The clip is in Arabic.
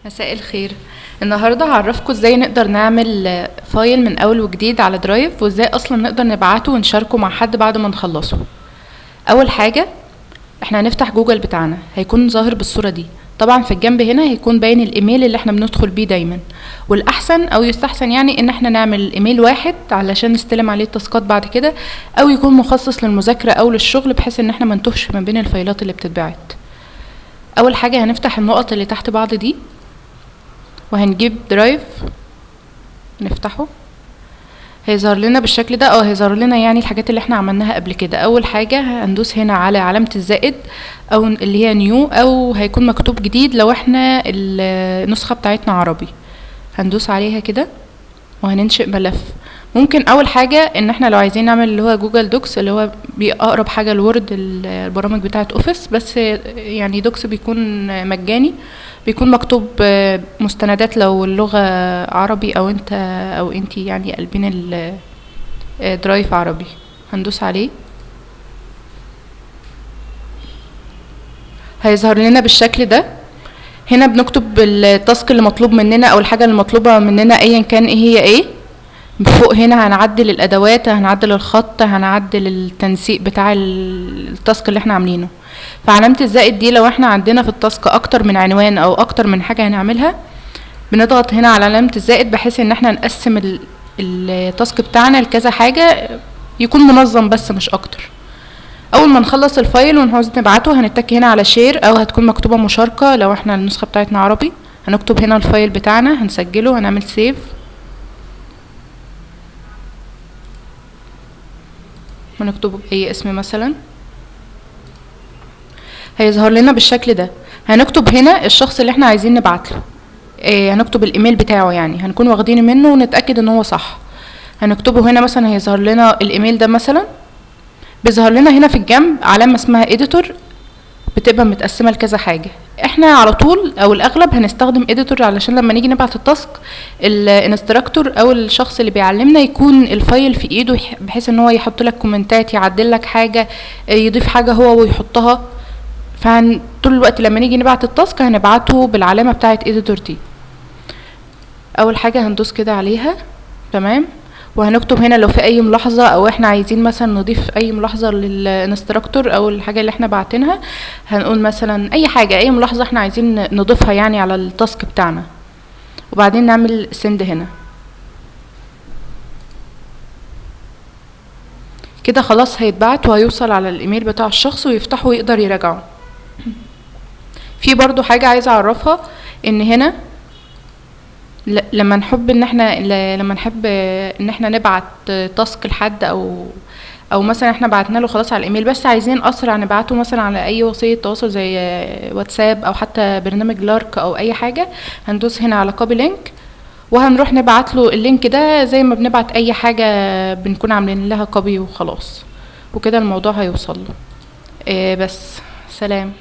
مساء الخير. النهارده هعرفكم ازاي نقدر نعمل فايل من اول وجديد على درايف، وازاي اصلا نقدر نبعته ونشاركه مع حد بعد ما نخلصه. اول حاجه احنا هنفتح جوجل بتاعنا، هيكون ظاهر بالصوره دي. طبعا في الجنب هنا هيكون باين الايميل اللي احنا بندخل بيه دايما، والاحسن او يستحسن يعني ان احنا نعمل ايميل واحد علشان نستلم عليه التاسكات بعد كده، او يكون مخصص للمذاكره او للشغل، بحيث ان احنا منتوهش ما بين الفايلات اللي بتتبعت. اول حاجه هنفتح النقط اللي تحت بعض دي، وهنجيب درايف نفتحه. هيظهر لنا بالشكل ده، او هيظهر لنا يعني الحاجات اللي احنا عملناها قبل كده. اول حاجه هندوس هنا على علامه الزائد او اللي هي نيو، او هيكون مكتوب جديد لو احنا النسخه بتاعتنا عربي. هندوس عليها كده وهننشئ ملف. ممكن اول حاجه ان احنا لو عايزين نعمل اللي هو جوجل دوكس، اللي هو اقرب حاجه الوورد، البرامج بتاعه اوفيس، بس يعني دوكس بيكون مجاني، بيكون مكتوب مستندات لو اللغه عربي او انت او انتي يعني قلبين الدرايف عربي. هندوس عليه، هيظهر لنا بالشكل ده. هنا بنكتب التاسك اللي مطلوب مننا او الحاجه اللي مطلوبه مننا ايا كان ايه هي ايه. فوق هنا هنعدل الادوات، هنعدل الخط، هنعدل التنسيق بتاع التاسك اللي احنا عاملينه. فعلامة الزائد دي لو احنا عندنا في التاسك اكتر من عنوان او اكتر من حاجة هنعملها، بنضغط هنا على علامة الزائد بحيث ان احنا نقسم التاسك بتاعنا لكذا حاجة، يكون منظم بس مش اكتر. اول ما نخلص الفايل ونعوز نبعته، هنتك هنا على شير، او هتكون مكتوبة مشاركة لو احنا النسخة بتاعتنا عربي. هنكتب هنا الفايل بتاعنا، هنسجله، هنعمل سيف، هنكتبه بأي اسم مثلا. هيظهر لنا بالشكل ده. هنكتب هنا الشخص اللي احنا عايزين نبعتله، هنكتب الايميل بتاعه، يعني هنكون واخدينه منه ونتأكد ان هو صح. هنكتبه هنا مثلا، هيظهر لنا الايميل ده مثلا. بيظهر لنا هنا في الجنب علامة اسمها اديتور، بتبقى متقسمة لكذا حاجة. احنا على طول او الاغلب هنستخدم اديتور علشان لما نيجي نبعت التاسك، الانستراكتور او الشخص اللي بيعلمنا يكون الفايل في ايده، بحيث ان هو يحط لك كومنتات، يعدل لك حاجة، يضيف حاجة هو ويحطها. طول الوقت لما نيجي نبعت التاسك هنبعته بالعلامة بتاعة اديتور دي. اول حاجة هندوس كده عليها، تمام. وهنكتب هنا لو في اي ملاحظة، او احنا عايزين مثلا نضيف اي ملاحظة للانستراكتور او الحاجة اللي احنا بعتينها. هنقول مثلا اي حاجة، اي ملاحظة احنا عايزين نضيفها يعني على التاسك بتاعنا، وبعدين نعمل سند هنا كده. خلاص هيتبعت وهيوصل على الايميل بتاع الشخص ويفتحه ويقدر يراجعه. في برضو حاجة عايزة اعرفها، ان هنا لما نحب ان احنا نبعت تاسك لحد، او مثلا احنا بعتنا له خلاص على الايميل، بس عايزين اسرع نبعته مثلا على اي وسيله تواصل زي واتساب او حتى برنامج لارك او اي حاجه. هندوس هنا على كوبي لينك، وهنروح نبعت له اللينك ده زي ما بنبعت اي حاجه بنكون عاملين لها كوبي وخلاص، وكده الموضوع هيوصل له. بس سلام.